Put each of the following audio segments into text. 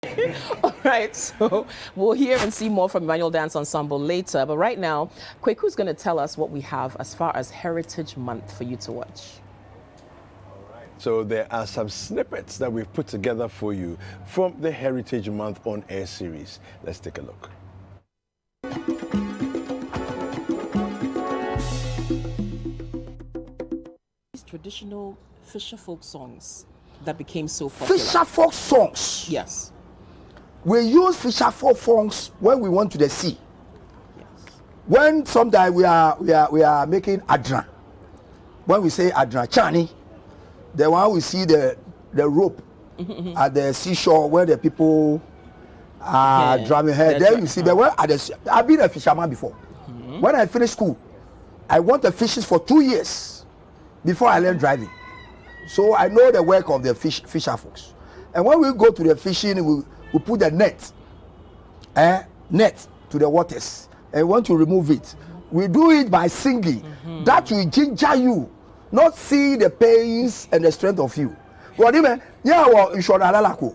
All right, so we'll hear and see more from Emmanuel Dance Ensemble later. But right now, Kweku's going to tell us what we have as far as Heritage Month for you to watch. So there are some snippets that we've put together for you from the Heritage Month on Air series. Let's take a look. These traditional fisher folk songs that became so popular. Fisher folk songs. Yes. We use fisher folk songs when we went to the sea. Yes. When sometimes we are making adra. When we say adra chani, the one we see the rope at the seashore where the people are drumming here. Then you see the one at the. I've been a fisherman before. When I finished school, I went to fishes for 2 years before I learned driving. So I know the work of the fisher folks. And when we go to the fishing, we put the net to the waters and want to remove it. We do it by singing. That will ginger you, not see the pains and the strength of you. What do you mean? Yeah, well, you should allow.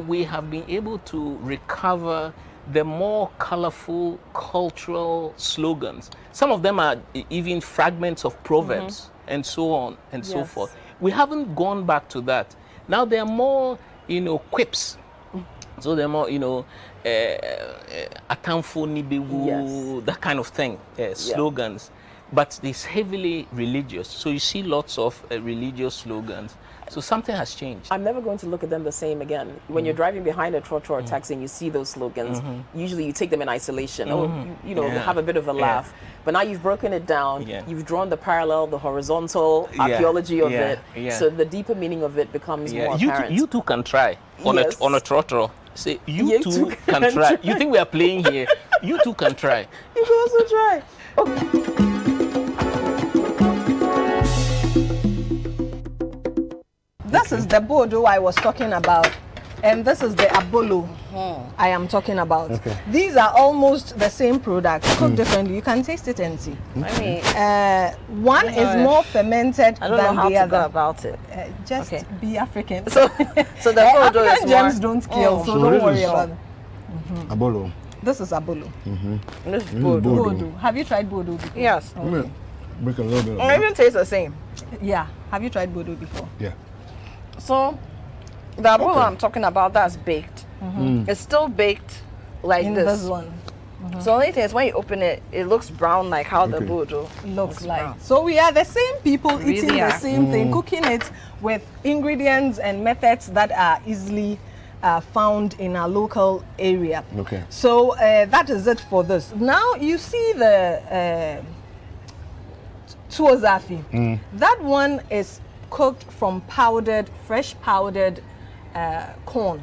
We have been able to recover the more colorful cultural slogans. Some of them are even fragments of proverbs and so on and so forth. We haven't gone back to that. Now there are more, quips. So there are more, atamfo nibewu, that kind of thing, slogans. But it's heavily religious. So you see lots of religious slogans. So something has changed. I'm never going to look at them the same again. When you're driving behind a trotro or taxi and you see those slogans, usually you take them in isolation. Have a bit of a laugh. But now you've broken it down. You've drawn the parallel, the horizontal archaeology of it. So the deeper meaning of it becomes more apparent. You too can try on a trotro. Say you too can try. You think we are playing here? You too can try. You can also try. Okay. This is the bodo I was talking about, and this is the abolo I am talking about. Okay. These are almost the same product, cooked differently. You can taste it and see. I mean, one is more fermented than the other. I don't know how to go about it. Just be African. So the bodo is African gems don't kill, so don't worry about it. Abolo. This is abolo. This is bodo. Have you tried bodo before? Yes. Okay. Make a little bit of it even tastes the same. Yeah. Have you tried bodo before? Yeah. So the abolo I'm talking about, that's baked. It's still baked like in this. This one. So the only thing is when you open it, it looks brown like how the bodo looks like. brown. So we are the same people eating the are. same thing, cooking it with ingredients and methods that are easily found in our local area. Okay. So that is it for this. Now you see the tuozafi. That one is cooked from fresh powdered corn.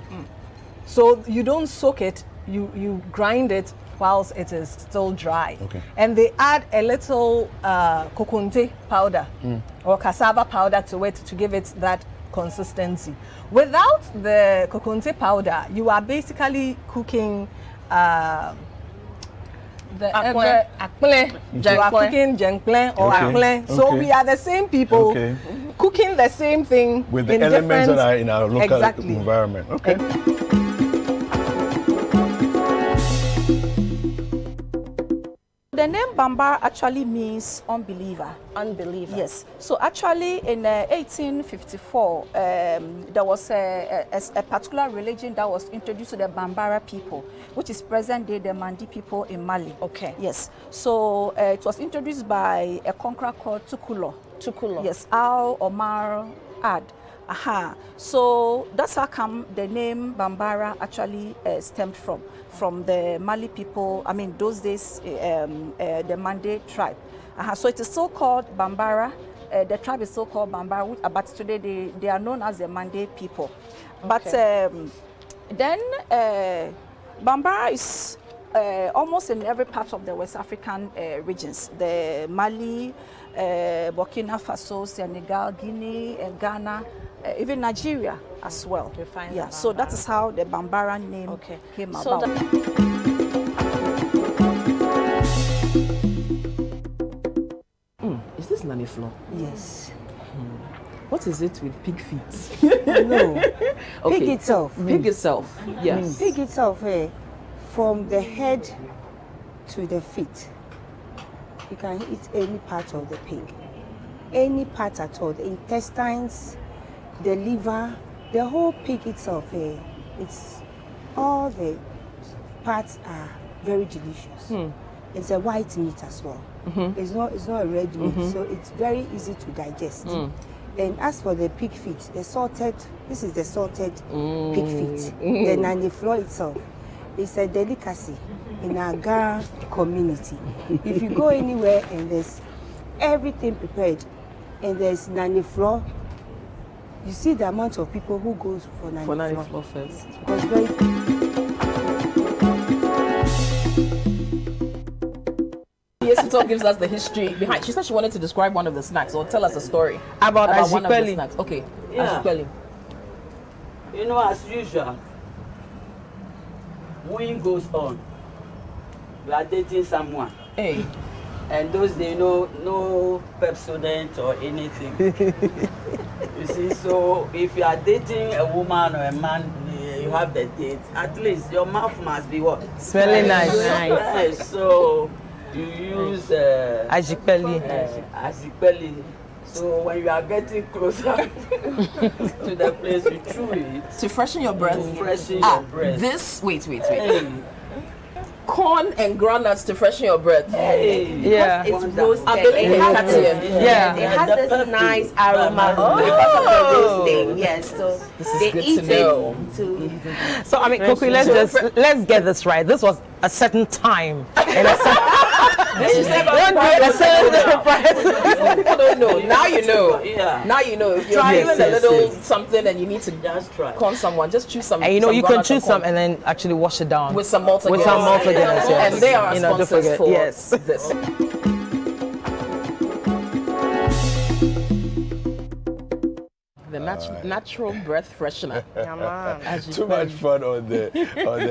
So you don't soak it, you grind it whilst it is still dry. Okay. And they add a little kokunte powder or cassava powder to it to give it that consistency. Without the kokunte powder, you are basically cooking the Akple. akple. You are cooking jenkple or akple. So we are the same people cooking the same thing with the in elements different, that are in our local exactly. environment. Okay. The name Bambara actually means unbeliever. Unbeliever. Yes. So actually in 1854, there was a particular religion that was introduced to the Bambara people, which is present day the Mandi people in Mali. Okay. Yes. So it was introduced by a conqueror called Tukulo. Tukulo. Yes. Al Omar Ad. Aha. So that's how come the name Bambara actually stemmed from the Mali people. I mean, those days, the Mande tribe. So it is so called Bambara. The tribe is so called Bambara, but today they are known as the Mande people. But then Bambara is almost in every part of the West African regions. The Mali, Burkina Faso, Senegal, Guinea, Ghana, even Nigeria as well. Yeah, so that is how the Bambara name came about. Is this Nani flour? Yes. What is it with pig feet? No. Okay. Pig itself. Pig itself. Yes. Pig itself, from the head to the feet. You can eat any part of the pig. Any part at all. The intestines, the liver, the whole pig itself, it's all the parts are very delicious. It's a white meat as well. It's not a red meat, so it's very easy to digest. And as for the pig feet, this is the salted pig feet. The nani flour itself is a delicacy in our Ghana community. If you go anywhere and there's everything prepared and there's nani flour, you see the amount of people who goes for nani flour first. because very Yes, gives us the history behind. She said she wanted to describe one of the snacks or tell us a story about one of the Ajipeli. snacks. Okay, Yeah. Ajipeli. You know, as usual, when goes on, you are dating someone. Hey. And those days, no Pepsodent or anything. You see, so if you are dating a woman or a man, you have the date, at least your mouth must be what? Smelling nice. Nice. So you use Ajipeli. Ajipeli. So when you are getting closer to the place, you chew it. To freshen your breath. To freshen your breath. This, wait. Hey. Corn and groundnuts to freshen your breath. Hey. Yeah. It's roasted. It has It has this nice aroma because of the roasting. Yes, so This is they good eat to know. it to. So I mean, Koki, let's get this right. This was a certain time and a certain. People don't know. Now you know. Yeah. Now you know. If you're doing a little something and you need to Just try. con someone, just choose some. And you know, some you can groundnuts choose some corn and then actually wash it down with some malt with some malt again. Yes. And they are You know, don't sponsors forget. for Yes. this. The natural breath freshener. Too much fun on the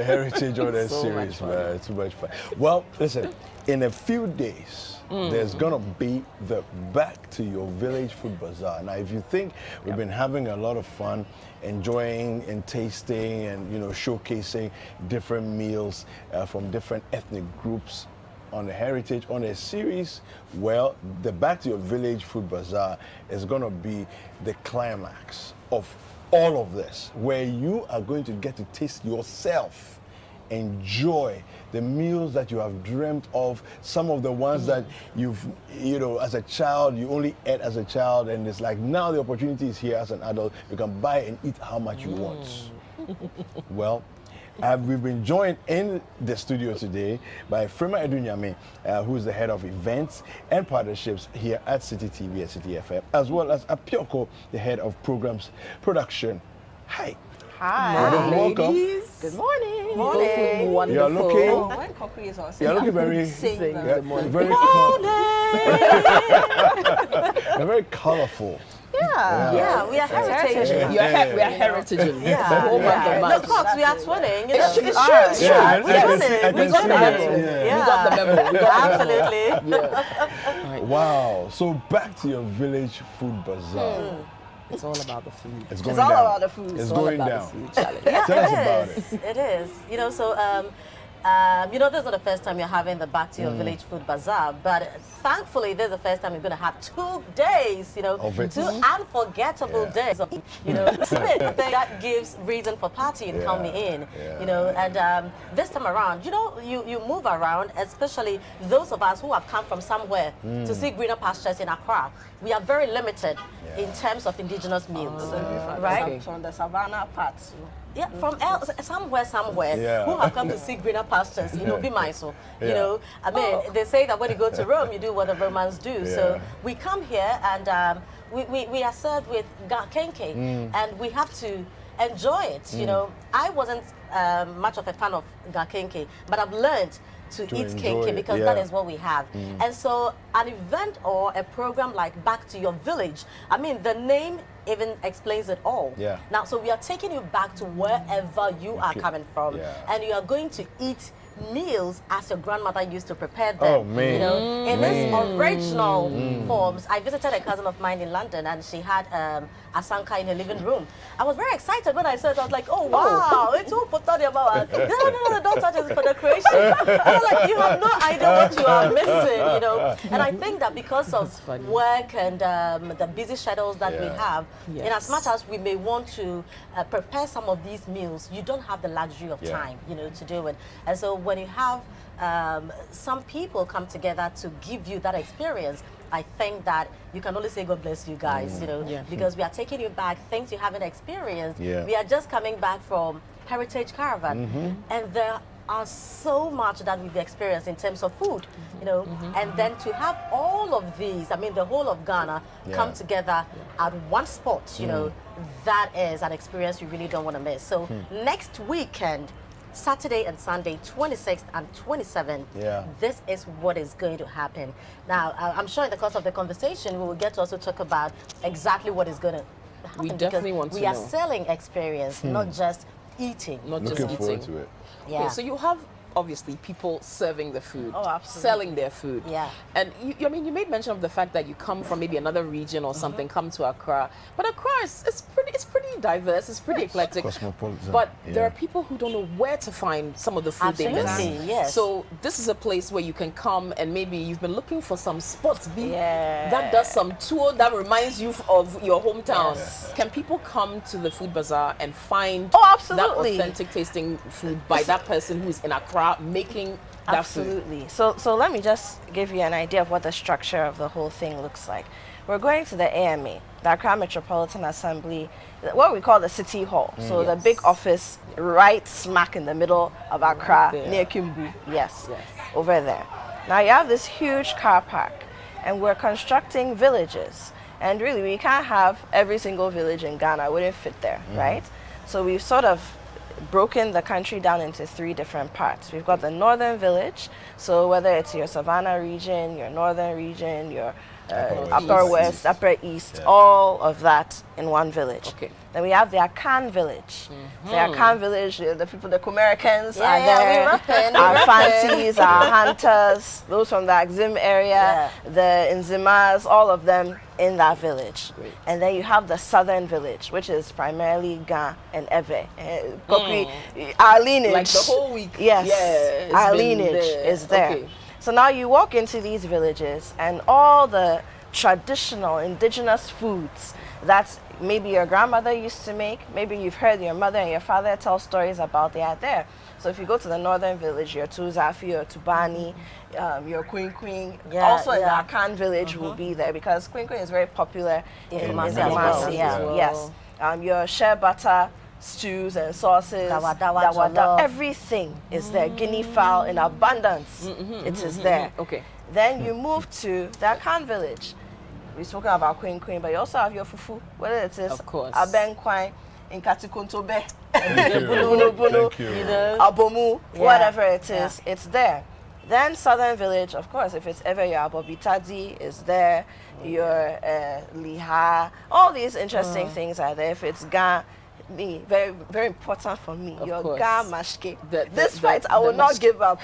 Heritage on that So series, much fun. man. Too much fun. Well, listen, in a few days, there's gonna be the Back to Your Village Food Bazaar. Now, if you think we've been having a lot of fun, enjoying and tasting and showcasing different meals from different ethnic groups on the Heritage on a series, well, the Back to Your Village Food Bazaar is going to be the climax of all of this, where you are going to get to taste yourself, enjoy the meals that you have dreamt of, some of the ones that you've, as a child, you only ate as a child, and it's like now the opportunity is here as an adult, you can buy and eat how much you want. Well, we've been joined in the studio today by Frema Edunyame, who is the head of events and partnerships here at City TV and City FM, as well as Apioko, the head of programs production. Hi. Hi. Welcome. Good morning. Morning. Wonderful. You're looking, When Coffee is on, you're looking very, Good very, you're very colorful. Yeah, we are heritage. We are heritage. Yeah. The whole month of March. Of course, we are twinning. You know. It's true. Yeah, I can see. I We can got see the that. memo. Yeah. We got the memo. We got the memo. Absolutely. Wow. So back to your village food bazaar. It's all about the food. It's going It's all down. about the food. It's all going about the down. food challenge. Yeah, Tell us it about is. it. It is. You know, so you know, this is not the first time you're having the Back to Your Village Food Bazaar, but thankfully, this is the first time you're going to have 2 days, you know, Of it. 2 unforgettable days of, you know, that gives reason for partying coming in, you know, and this time around, you know, you move around, especially those of us who have come from somewhere to see greener pastures in Accra. We are very limited in terms of indigenous meals, right? From the savannah parts. Yeah, from somewhere, who have come to see greener pastures, you know, be mindful. You know, I mean, they say that when you go to Rome, you do what the Romans do. So we come here and we are served with kenke, and we have to enjoy it. You know, I wasn't much of a fan of kenke, but I've learned to eat kenke because that is what we have. And so an event or a program like Back to Your Village, I mean, the name even explains it all. Now, so we are taking you back to wherever you are coming from, and you are going to eat meals as your grandmother used to prepare them. Oh, man. You know, in its original forms. I visited a cousin of mine in London, and she had asanka in her living room. I was very excited when I saw it. I was like, oh, wow, it's all for Tony about. No, don't touch it for decoration. I was like, you have no idea what you are missing, you know. And I think that because of work and the busy schedules that we have, in as much as we may want to prepare some of these meals, you don't have the luxury of time, you know, to do it. And so when you have some people come together to give you that experience, I think that you can only say God bless you guys, you know, because we are taking you back, things you haven't experienced. We are just coming back from Heritage Caravan, and there are so much that we've experienced in terms of food, you know, and then to have all of these, I mean, the whole of Ghana come together at one spot, you know, that is an experience you really don't want to miss. So next weekend, Saturday and Sunday, 26th and 27th, this is what is going to happen. Now, I'm sure in the course of the conversation, we will get to also talk about exactly what is going to happen. We definitely want to know. We are selling experience, not just eating. Not just Looking eating. forward to it. Yeah. Okay, so you have obviously people serving the food, absolutely. selling their food. Yeah. And I mean, you made mention of the fact that you come from maybe another region or something, come to Accra. But Accra it's pretty diverse, it's pretty eclectic. Cosmopolitan. But there are people who don't know where to find some of the food they miss. Absolutely, yes. So this is a place where you can come and maybe you've been looking for some spots that does some tour that reminds you of your hometown. Can people come to the food bazaar and find that authentic tasting food by that person who's in Accra making that Absolutely. So let me just give you an idea of what the structure of the whole thing looks like. We're going to the AMA, the Accra Metropolitan Assembly, what we call the City Hall. So the big office right smack in the middle of Accra, near Kimbu. Yes, over there. Now you have this huge car park, and we're constructing villages. And really, we can't have every single village in Ghana, wouldn't fit there, right? So we've sort of broken the country down into 3 different parts. We've got the northern village, so whether it's your savannah region, your northern region, your upper west, upper east, all of that in one village. Okay. Then we have the Akan village. The Akan village, the people, the Americans are there, our fancies, our hunters, those from the Axim area, the Nzimas, all of them in that village. And then you have the southern village, which is primarily Ga and Eve. Our lineage. like the whole week. Yes, our lineage is there. Okay. So now you walk into these villages and all the traditional indigenous foods that maybe your grandmother used to make, maybe you've heard your mother and your father tell stories about, they are there. So if you go to the northern village, your Tuzafi, your Tubani, your Queen, also in the Akan village will be there because Queen is very popular in Kumasi as well. Yes. Your shea butter, stews and sauces, dawada, everything is there. Guinea fowl in abundance, it is there. Okay. Then you move to the Akan village. We've spoken about Queen, but you also have your fufu, whether it is abenkwai, nkatikuntobe, Thank you. abomu, whatever it is, it's there. Then Southern Village, of course, if it's ever your Abobitadi is there, your Liha, all these interesting things are there. If it's Ga, very, very important for me, your Ga Mashke. This fight, I will not give up.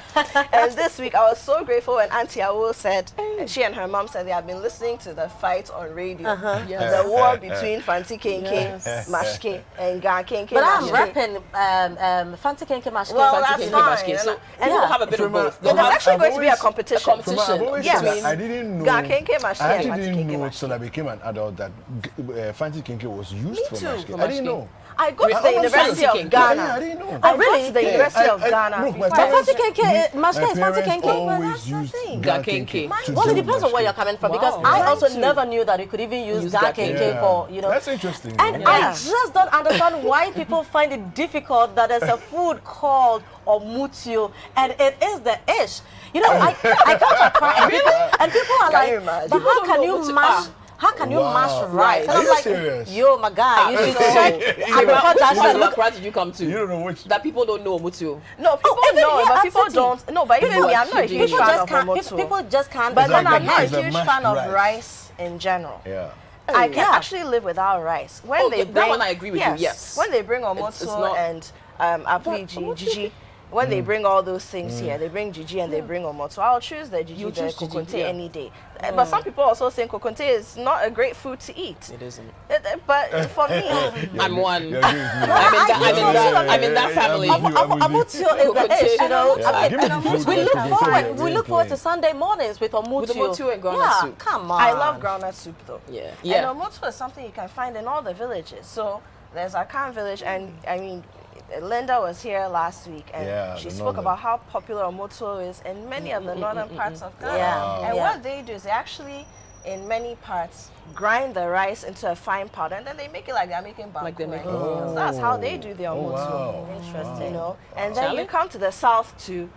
And this week, I was so grateful when Auntie Awo said, she and her mom said they have been listening to the fight on radio. The war between Fanti Kenke, Mashke, and Ga Kenke. But I'm rapping Fanti Kenke Mashke. Well, that's fine. So and we'll have a bit of both. There's actually going to be a competition. Yes. I didn't know. Ga Kenke Mashke. I actually didn't know until I became an adult that Fanti Kenke was used for Mashke. I didn't know. I go to the University of Ghana. I didn't know. I went to the University of Ghana. Fanti Kenke, Mashke is Fanti Kenke. Always used Ga Kenke. Well, it depends on where you're coming from, because I also never knew that you could even use Ga Kenke for, you know. That's interesting. And I just don't understand why people find it difficult that there's a food called omutio, and it is the ish. You know, I come to Accra and people are like, but how can you mash? How can you mash rice? And Are I'm you like, serious? yo, my guy, you should check. What Accra did you come to? You don't know which. That people don't know omutio. No, people know, but people don't. No, but even me, I'm not a huge fan of omoto. People just can't. But then like I'm not a it's a huge mashed fan of rice. rice in general. Yeah. I can actually live without rice. When they that bring, one I agree with you, yes. When they bring omoto It's not- and apiji, Gigi, when they bring all those things here, they bring Gigi and they bring omoto. I'll choose the Gigi, You the choose Gigi, kokonte yeah. any day. But some people also think kokonte is not a great food to eat. It isn't. But for me, I'm one. You're good, you're I'm in that family. Omutio is the ish, you know. Yeah. I Give mean, me the food we that look you forward. say We you're look forward to playing. Sunday mornings with omutio. With omutio and groundnut Yeah, soup. come on. I love groundnut soup though. Yeah. And omoto is something you can find in all the villages. So there's Akan village, and I mean, Linda was here last week, and she spoke about how popular omoto is in many of the northern parts of Ghana. And what they do is they actually, in many parts, grind the rice into a fine powder, and then they make it like they're making banku. Like they're making So that's how they do their omoto. wow. Interesting, you know. And then you come to the south too.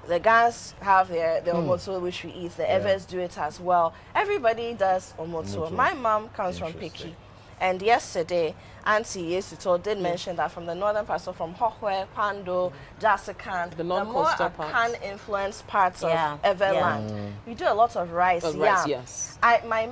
The Gans have their omoto, which we eat. The Evers do it as well. Everybody does omoto. My mom comes from Piki. And yesterday, Auntie Yesito did mention that from the northern parts, so from Hohwe, Pando, Jasikan, the more non-coastal parts. Akan-influenced parts of Everland, we do a lot of rice. Rice, yes. When my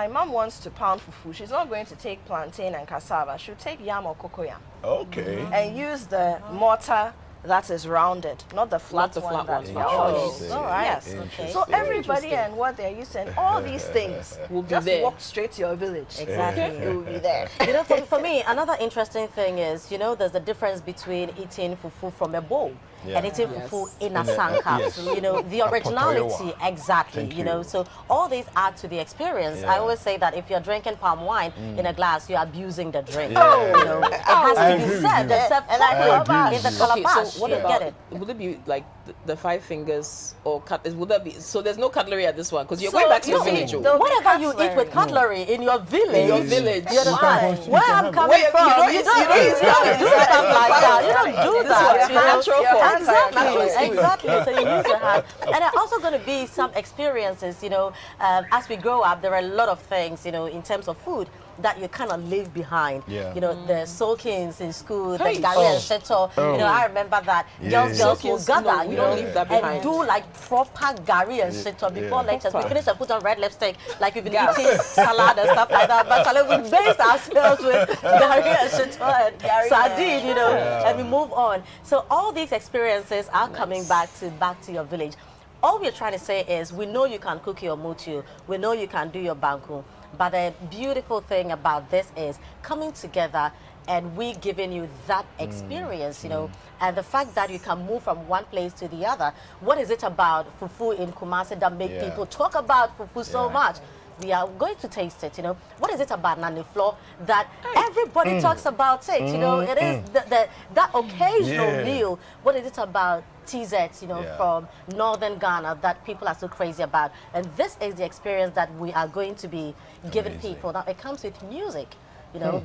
mom wants to pound fufu, she's not going to take plantain and cassava. She'll take yam or cocoyam. Okay. And use the mortar that is rounded, not the flat one. All right. Yes. Okay. So everybody and what they're using, all these things will just there. walk straight to your village. Exactly. It will be there. You know, for me, another interesting thing is, you know, there's the difference between eating fufu from a bowl and eating fufu in a sanka. You know, the originality, exactly. You know, so all these add to the experience. I always say that if you're drinking palm wine in a glass, you're abusing the drink. You know, it has to be served. It's served properly in the calabash. So what about, would it be like the five fingers or cut? Would that be, so there's no cutlery at this one? Because you're going back to your village. Whatever you eat with cutlery in your village. You understand? Where I'm coming from, you don't do stuff like that. You don't do that. Exactly. So you use your hand. And there are also going to be some experiences, you know, as we grow up, there are a lot of things, you know, in terms of food that you kind of leave behind. You know, the soakings in school, the gari and sheto. You know, I remember that girls will gather, you know, and do like proper gari and sheto before lectures. We finish and put on red lipstick, like we've been eating salad and stuff like that. But we based ourselves with gari and sheto and sardine, you know, and we move on. So all these experiences are coming back to your village. All we're trying to say is, we know you can cook your mutu, we know you can do your banku, but the beautiful thing about this is coming together and we giving you that experience, you know, and the fact that you can move from one place to the other. What is it about fufu in Kumasi that make people talk about fufu so much? We are going to taste it, you know. What is it about Nani Floor that everybody talks about it, you know? It is that occasional meal. What is it about TZ, you know, from northern Ghana that people are so crazy about? And this is the experience that we are going to be giving people. Now, it comes with music. You know,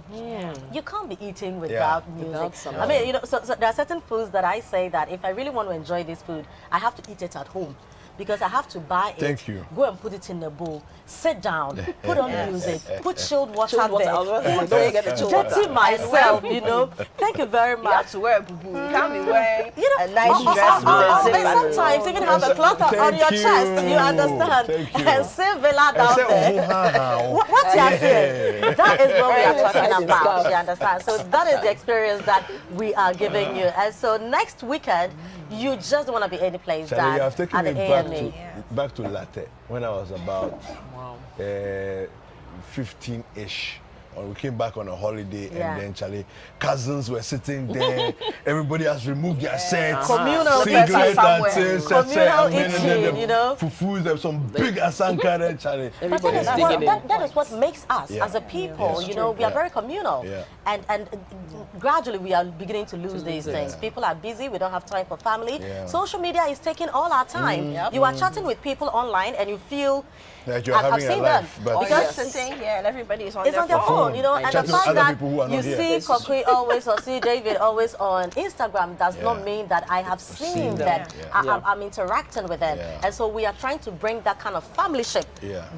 you can't be eating without music. I mean, you know, so there are certain foods that I say that if I really want to enjoy this food, I have to eat it at home. because I have to buy it. Thank you. Go and put it in the bowl. Sit down. Put on music. Put chilled water Chilled water, there. I was gonna say, don't get the chilled water. Dirty myself, you know. Thank you very You much. have to wear a boo-boo. You can't be wearing You know, a nice dress with a zip. sometimes even have a cloth on your you. chest, you understand? Thank you. And say Villa down there. What you are saying? That is what we are talking about. You understand? So that is the experience that we are giving you. And so next weekend, you just don't want to be any place Charlie, you than have taken at me the AMA. back to Latte when I was about 15-ish. We came back on a holiday and then Charlie, cousins were sitting there. Everybody has removed their sets. Communal singlet somewhere. and Communal eating, you know. Fufus, there's some big asanka there, Charlie. But that is what makes us as a people, you know, we are very communal. And gradually we are beginning to lose these things. People are busy, we don't have time for family. Social media is taking all our time. You are chatting with people online and you feel that you're I've having a seen life. them. But Because sitting here and everybody is on it's on their phone, you know, and the Chatting with fact other that people who are not you here. see Kokwe always or see David always on Instagram does not mean that I have seen them. I'm interacting with them. And so we are trying to bring that kind of familyship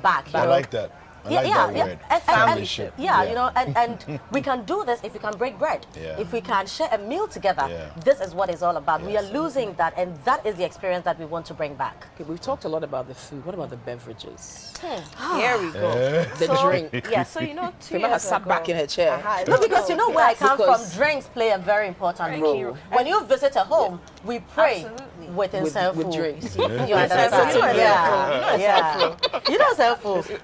back. I like that. I like that word. Familyship. You know, and we can do this if we can break bread. If we can share a meal together. This is what it's all about. We are losing that, and that is the experience that we want to bring back. Okay, we've talked a lot about the food. What about the beverages? Here we go. The drink. Yeah, so you know, 2 Femma years has sat ago, back in her chair. No, because you know where I come from, Because- drinks play a very important Very role. key role. When you visit a home, we pray Absolutely. with incense with food. drinks. You You understand? know Yeah. You know incense food.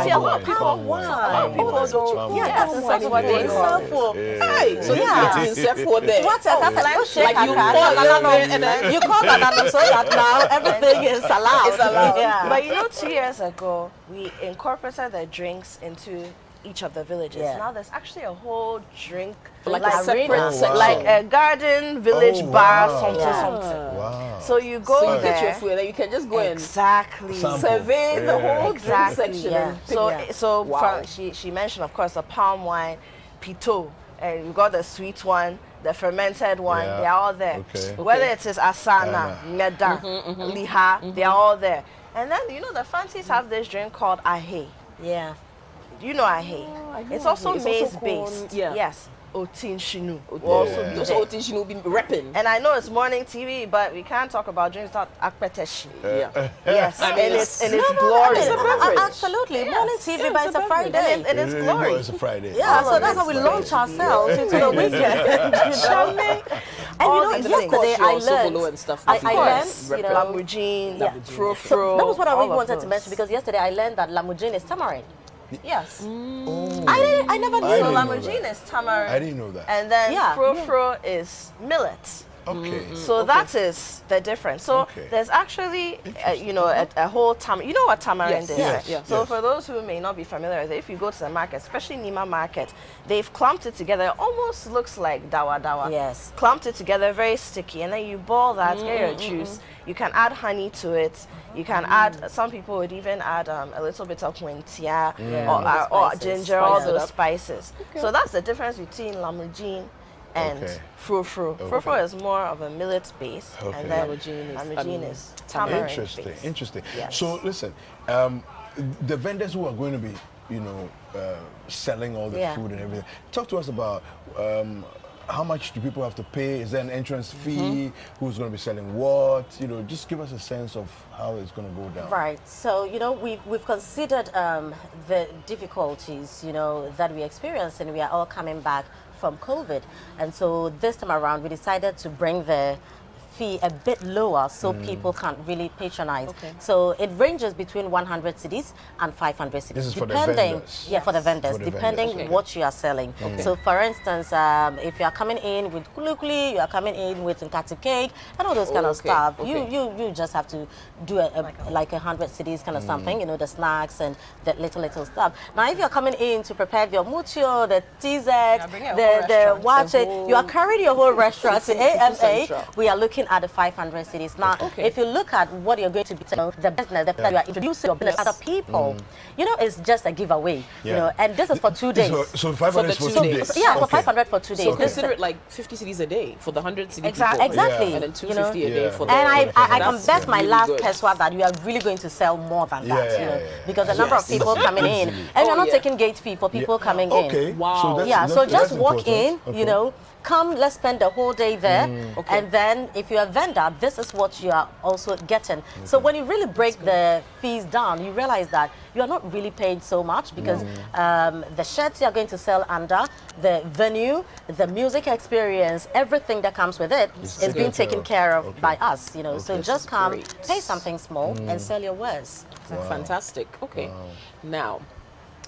See, a lot of people wine. People don't. Yeah, that's That's what what they they call. call. Hey, so Yeah. you eat for there. What else? That's like shake Like you and call banana, and then you call banana so that now everything is allowed. It's allowed. Yeah. But you know, 2 years ago, we incorporated the drinks into each of the villages. Yeah. Now there's actually a whole drink, Like a separate arena. section. like a garden village Oh, bar, wow. something, Yeah. something. Wow. So you go So you there. get your food and you can just go and Exactly. Sample. survey the whole drink Exactly. section. Yeah. and pick So, it. so Wow. she mentioned, of course, the palm wine, pito, and you got the sweet one, the fermented one. Yeah. They are all there. Okay. Whether it is asana, neda, liha, they are all there. And then you know the fancies have this drink called ahe. Yeah. Do you know ahe? It's also It's also maize corn, based. yeah. Yes. Otin shinu. will Yeah. also be Those there. old things you will be repping. And I know it's morning TV, but we can't talk about drinks without akpeteshi. Yeah. Yes, I and mean, it's it's- glorious. It's a beverage. Absolutely. Morning TV, but it's a beverage. Friday. It is You glory. know it's a Friday. Yeah, so of that's how we it's launch ourselves into the weekend. And All you know, the things. yesterday Of course, I your Sobolo learned, and stuff, I of learned, you know, Lamujin, Yeah. fro so fro. that was what I all really of wanted to those. mention because yesterday I learned that lamujin is tamarind. Yes. I never knew. I So didn't know lamujin that. is tamarind. I didn't know that. And then Yeah. fro is millet. Okay. So that is the difference. So Okay. there's actually, you know, a whole You know what tamarind Yes. is? Yes. right? Yes. So Yes. for those who may not be familiar with it, if you go to the market, especially Nima market, they've clumped it together. It almost looks like dawa dawa. Yes. Clumped it together, very sticky, and then you boil that, get your juice. You can add honey to it. You can add. Some people would even add a little bit of wentia or Spices. ginger, all Spice it those up. spices. So that's the difference between lamujin and Okay. fro-fro. Fro-fro is more of a millet base, Okay. and then Lamujin is tamarind Interesting. base. Interesting. Yes. So listen, the vendors who are going to be, you know, selling all the Yeah. food and everything. Talk to us about how much do people have to pay? Is there an entrance fee? Who's going to be selling what? You know, just give us a sense of how it's going to go down. Right. So, you know, we've considered the difficulties, you know, that we experienced, and we are all coming back from COVID. And so this time around, we decided to bring the fee a bit lower so people can really patronize. So it ranges between 100 cedis and 500 cedis. This is for the depending, vendors? Yeah, for the vendors, For the depending vendors, okay. what you are selling. So for instance, if you are coming in with kulukuli, you are coming in with nkati cake, and all those kind of stuff, you just have to do like 100 cedis kind of something, you know, the snacks and the little stuff. Now, if you're coming in to prepare your mucho, the TZ, bring your whole the restaurant. watch it, you are carrying your whole restaurant to AMA. Central. We are looking at the 500 cities. Now, if you look at what you're going to be telling the business, the fact that you are introducing your business to other people, you know, it's just a giveaway. You know, and this is for 2 days. So 500 for 2 days. Yeah, for 500 for 2 days. So consider it like 50 cities a day for the 100 city exactly. people. Exactly. And then 250 a day for the... And I can bet my really last good. peso that you are really going to sell more than that, you know, because the number of people coming in, and you're not taking gate fee for people coming in. Wow. So just walk in, you know, come, let's spend the whole day there, and then if you're a vendor, this is what you are also getting. So when you really break the fees down, you realize that you are not really paid so much because the shirts you're going to sell under, the venue, the music experience, everything that comes with it is being taken care of by us, you know. So just come, pay something small, and sell your wares. Fantastic. Okay. Now,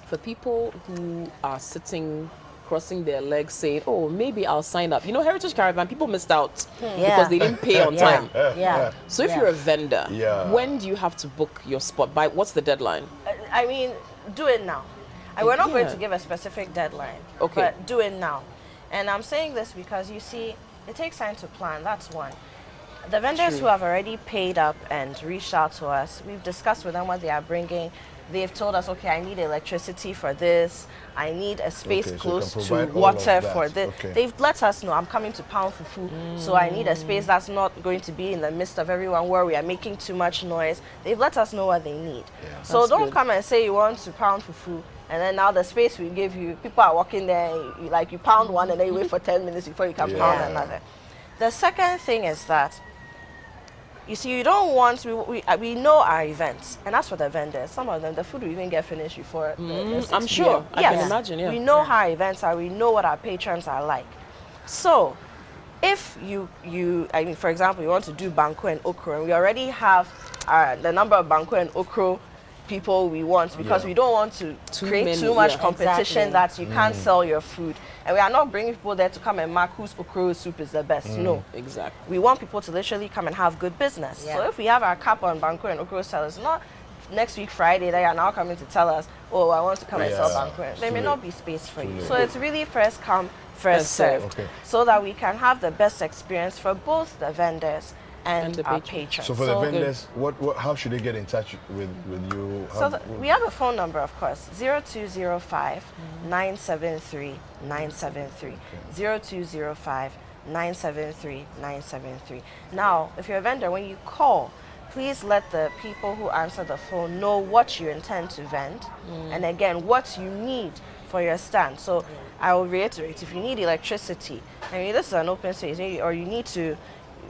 for people who are sitting, crossing their legs, saying, "Oh, maybe I'll sign up." You know, Heritage Caravan, people missed out because they didn't pay on time. So if you're a vendor, when do you have to book your spot? By what's the deadline? I mean, do it now. We're not going to give a specific deadline, but do it now. And I'm saying this because, you see, it takes time to plan. That's one. The vendors who have already paid up and reached out to us, we've discussed with them what they are bringing. They've told us, okay, I need electricity for this. I need a space close to water for this. They've let us know, I'm coming to Pound Fufu, so I need a space that's not going to be in the midst of everyone where we are making too much noise. They've let us know what they need. So don't come and say you want to Pound Fufu, and then now the space we give you, people are walking there, you pound one and then you wait for 10 minutes before you can pound another. The second thing is that, you see, you don't want, we know our events, and as for the vendors, some of them, the food will even get finished before I'm sure. I can imagine, we know how our events are, we know what our patrons are like. So, if I mean, for example, you want to do Banku and Okro, and we already have the number of Banku and Okro people we want, because we don't want to create too much competition that you can't sell your food. And we are not bringing people there to come and mark whose okro soup is the best. No. Exactly. We want people to literally come and have good business. So if we have our cap on Banku and okro sellers, not next week Friday they are now coming to tell us, oh, I want to come and sell Banku. There may not be space for you. So it's really first come, first serve. So that we can have the best experience for both the vendors and our patrons. So for the vendors, how should they get in touch with you? We have a phone number, of course, 0205 973 973. 0205 973 973. Now, if you're a vendor, when you call, please let the people who answer the phone know what you intend to vend, and again, what you need for your stand. So I will reiterate, if you need electricity, I mean, this is an open space, or you need to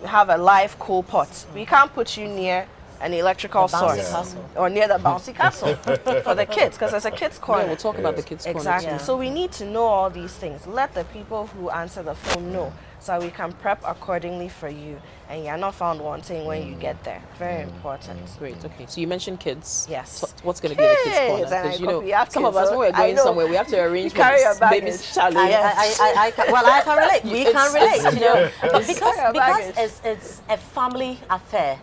have a live coal pot, we can't put you near an electrical source or near the bouncy castle for the kids, because there's a kids corner. We'll talk about the kids corner. Exactly. So we need to know all these things. Let the people who answer the phone know, so we can prep accordingly for you, and you're not found wanting when you get there. Very important. Great. Okay. So you mentioned kids. Yes. So what's going to be the kids corner? Because you know, some of us when we're going somewhere, we have to arrange for baby's challenge. I can relate. We can relate. You know, because it's a family affair,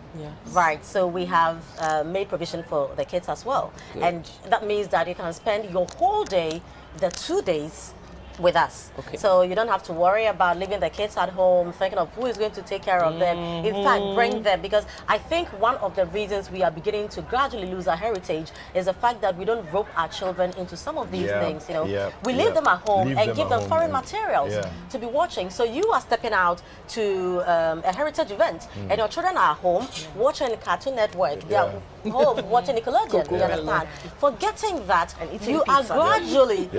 right? So we have made provision for the kids as well, and that means that you can spend your whole day, the 2 days, with us. So you don't have to worry about leaving the kids at home, thinking of who is going to take care of them. In fact, bring them, because I think one of the reasons we are beginning to gradually lose our heritage is the fact that we don't rope our children into some of these things. You know, we leave them at home and give them foreign materials to be watching. So you are stepping out to a heritage event, and your children are at home watching Cartoon Network. They are home watching Nickelodeon. You understand? Forgetting that, you are gradually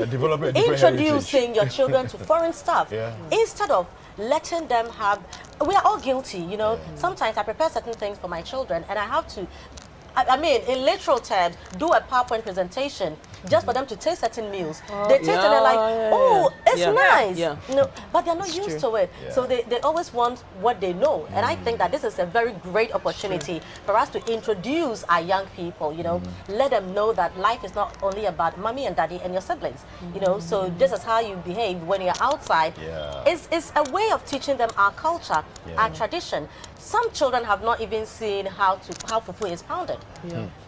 introducing your children to foreign stuff instead of letting them have. We are all guilty, you know. Sometimes I prepare certain things for my children, and I have to, I mean, in literal terms, do a PowerPoint presentation just for them to taste certain meals. They taste and they're like, oh, it's nice. No, but they're not used to it. So they always want what they know. And I think that this is a very great opportunity for us to introduce our young people, you know, let them know that life is not only about mommy and daddy and your siblings, you know. So this is how you behave when you're outside. It's a way of teaching them our culture, our tradition. some children have not even seen how fufu is pounded.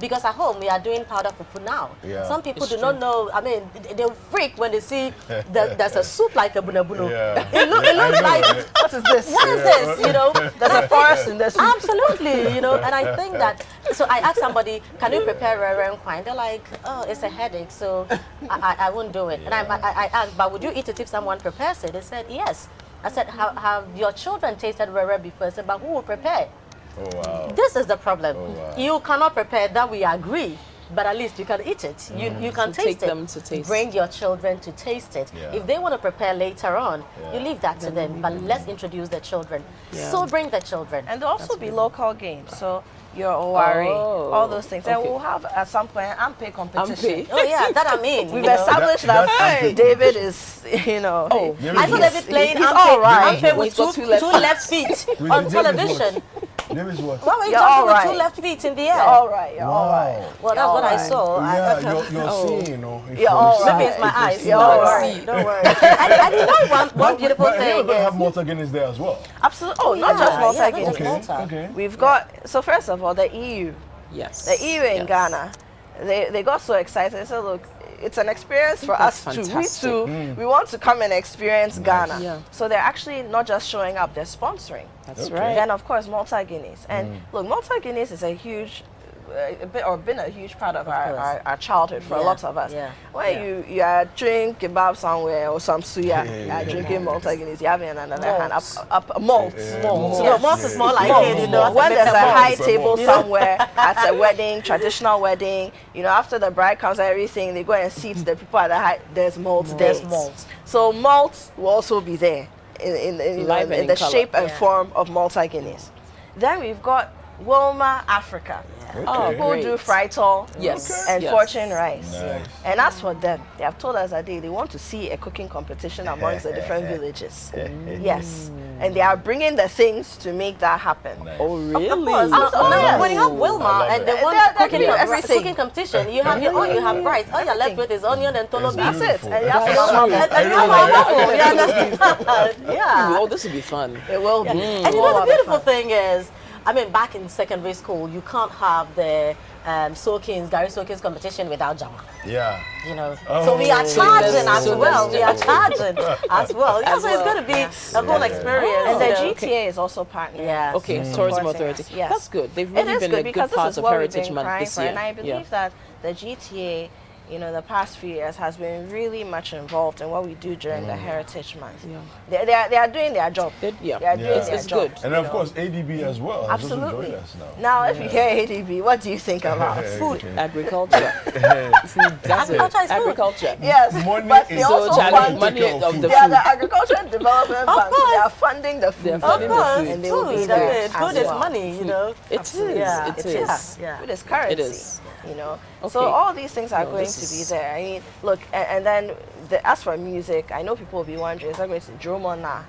Because at home we are doing powder fufu now. Some people do not know. I mean, they'll freak when they see that there's a soup like a bunabuno. It looks like, what is this? What is this? You know, There's a forest in this. absolutely. You know, and I think that. So I asked somebody, can you prepare rere and kwai? They're like, oh, it's a headache, so I won't do it. And I asked, but would you eat it if someone prepares it? They said yes. I said, have your children tasted rere before? I said, but who will prepare? Oh, wow. This is the problem. Oh, wow. You cannot prepare, that we agree, but at least you can eat it. You can So taste take it. them to taste. Bring your children to taste it. If they want to prepare later on, you leave that to them. But let's introduce the children. So bring the children. And there'll also be local games. So your Owari, all those things. And we'll have at some point Ampe competition. Oh yeah, that I mean. We've you know. established that That's David is, you know. Oh, I saw David playing he's Ampe, all right. Ampe with He's got two two left left feet on television. David's what? Why were you You're jumping all with right. two left feet in the air? You're all right. You're all right. Well, that's what I saw. Yeah, you're seeing, you know. You're all right. Maybe it's my eyes. You're all right. Don't worry. And you know one beautiful But thing we're going to have is. Malta Guinness there as well. Absolutely. Oh, not just Malta not Guinness. just Malta. Okay. We've got, so first of all, the EU. Yes. The EU in Ghana, they got so excited. They said, look, it's an experience for us That's too. We fantastic. too, we want to come and experience Ghana. Yeah. So they're actually not just showing up, they're sponsoring. That's Okay. right. Then, of course, Malta Guinness. And look, Malta Guinness is a huge, been a huge part of our childhood for a lot of us. When you are drinking kebab somewhere or some suya, you are drinking Malta Guinness, you have in another hand up malt. No, malt is more like it, you know. When there's a malt. high table somewhere at a wedding, traditional wedding, you know, after the bride comes and everything, they go and seat the people at the high, there's malt. There's malt. So malt will also be there in Live and in in the colour. shape and form of Malta Guinness. Then we've got Wilma Africa, Oh, who great. do fritol Yes. and Yes. fortune rice. Nice. And as for them, they have told us that they want to see a cooking competition amongst the different villages. Yes. And they are bringing the things to make that happen. Oh, really? Of course. yes. When you have Wilma love and they it. want They're cooking, doing everything. cooking competition, you have you have rice. All you're left with is onion and tolo That's beef. it. Beautiful. And you have to That's know true. And you have a you understand? Yeah. Oh, this will be fun. it will be. And you know the beautiful thing is, I mean, back in secondary school, you can't have the Gary Soakins competition without Jama. Yeah. You know, Oh. so we are charging as So well. let's We are charging as well. Yeah, so it's going to be a whole experience. And the you know. GTA is also partnering. Yeah. Okay, tourism Supporting authority. us, yes. That's good. They've It really is been good a because good this part is of what we've Heritage been Month crying this for. year. And I believe that the GTA, you know, the past few years has been really much involved in what we do during the Heritage Month. Yeah. They are doing their job. Yeah. They are doing Yeah. their It's job. good. And of course, ADB as well. has also Absolutely. joined us now. Now, if you hear ADB, what do you think about? Food, agriculture. Food, that's it. Agriculture is food. Agriculture. Yes, Money but is they so also Charlie, fund. money Take care of of the They are food. the Agriculture and Development Bank. So they are funding the food. They're funding the course. food. And they will be Food, there. food as is well. money, you know. It is. Yeah, It it is. is. Yeah. Food is currency. It is. You know, Okay. so all these things are No, going this to be is- there. I mean, look, and then as for music, I know people will be wondering, is that going to Dromona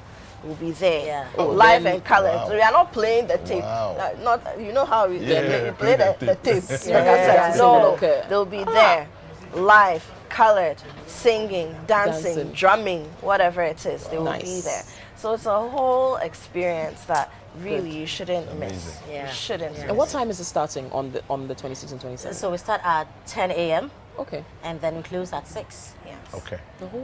will be there, Yeah. live then- and colored. Wow. So we are not playing the tape. Wow. Not you know how we, Yeah, we play the tape. Yeah, Like I said, yeah. no, Okay. they'll be there, live, colored, singing, dancing, Dancing. drumming, whatever it is, they will be Nice. there. So it's a whole experience that really you shouldn't miss. Amazing. Yeah. You shouldn't. And what time is it starting on the 26th and 27th? So we start at 10 a.m. Okay. and then we close at 6. Yes. Okay.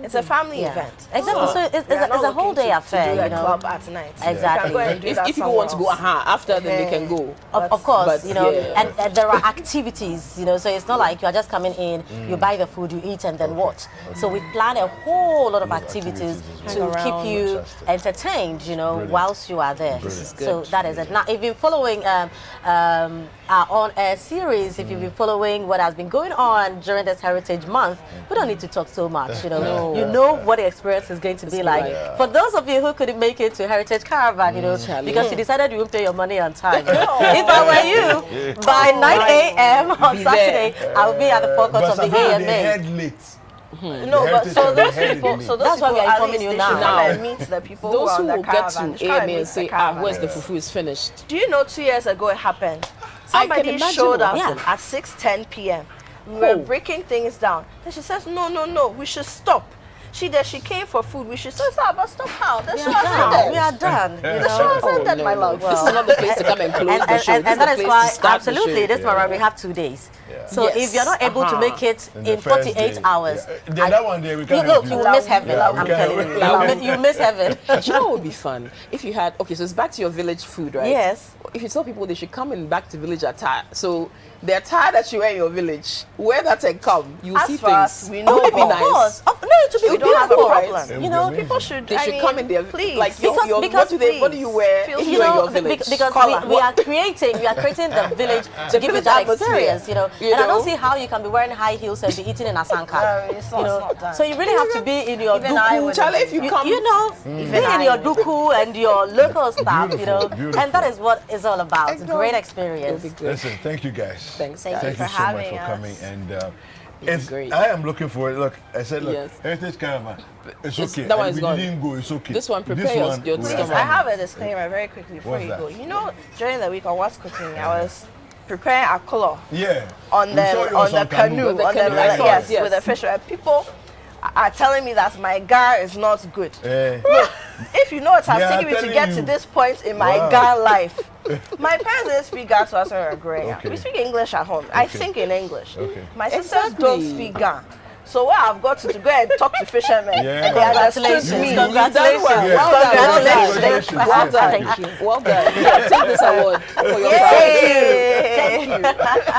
It's a family Yeah. event. Exactly. So We are not it's a whole looking day to affair, do a you know. club at night. Exactly. You can go and do that If people want to go, somewhere after then they can go. Of course, But, you know, yeah. and there are activities, you know, so it's not like you're just coming in, you buy the food, you eat, and then watch. So we plan a whole lot of activities activities to as keep well. you Fantastic. entertained, you know, Brilliant. whilst you are there. This is So that is it. Now, if you've been following our on-air series, if you've been following what has been going on during this Heritage Month, we don't need to talk so much, you know. No. You know what the experience is going to be like. Yeah. For those of you who couldn't make it to Heritage Caravan, you know, Charlie. because you decided you won't pay your money on time. If I were you, by 9 a.m. on Be Saturday, there. I will be at the forecourt of the But AMA. they head late. No, The but heritage so of the those head people, is so those That's why people we are at informing least you they now. should come and meet the people who Those are who on the will get caravan. They should to come AMA meet and the say, caravan. where's the fufu is finished. Do you know 2 years ago it happened? I can Somebody imagine showed what up happened. at 6:10 p.m. We were Oh. breaking things down. Then she says, no, we should stop. She came for food. We should say, but stop how. The We show are has done. ended. We are done. You The show has know. ended, my love. This is not the place to come and close the show. And This that the is place why, to start the absolutely, show. this program we have 2 days. So Yes. if you're not able to make it And the in first 48 day, hours, Then that one day we can't look, help you you. will miss heaven. Yeah, we I'm can't telling you. help You miss heaven. Do you know what would be fun? If you had, okay, so it's back to your village food, right? Yes. If you tell people they should come in back to village attire. So the attire that you wear in your village, wear that and come. You'll As see far things. as we know, Wouldn't it be of nice? course. No, it will be We don't have a beautiful. problem. You know, Amazing. People should. They should come in there. Please. Like Because what do you wear Feel if free. you're in know, your village? because Colour. we are creating the village to give it village that atmosphere, experience, you know. you And I know? don't see how you can be wearing high heels and be eating in Asanka. It's You know, not done. so you really have to be in your Even I duku. would- Charlie, if you come, You know, be in your duku and your local stuff, you know, Beautiful, and that is what it's all about. It's a great experience. it'll be great. Listen, thank you guys. Thanks. Thank Thank you you for so much having for us. coming. And it's great. I am looking for it. Look, I said, look, Yes. Heritage Caravan. It's okay. that one And is we gone. didn't go. It's okay. This one, prepare your we stomach. are Please, I fine. have a disclaimer very quickly before What's you that? go. You know, during the week I was cooking, I was preparing a color Yeah. on We saw you the canoe, On the on the canoe, I saw yes, it, yes. with the fish. And people are telling me that my gar is not good. Eh. Look, if you know what has Yeah, taken me to telling get you. to this point in my Wow. gar life, my parents didn't speak gar to us when we were growing up. Okay. We speak English at home. I Okay. think in English. Okay. My sisters don't Exactly. speak gar. So what I've got to go and talk to fishermen, Yeah. and they understood Congratulations. me. Congratulations. Yes. Well done. Congratulations. Well done. Thank you. Well done. Take this award for your Yay. pride. Thank you.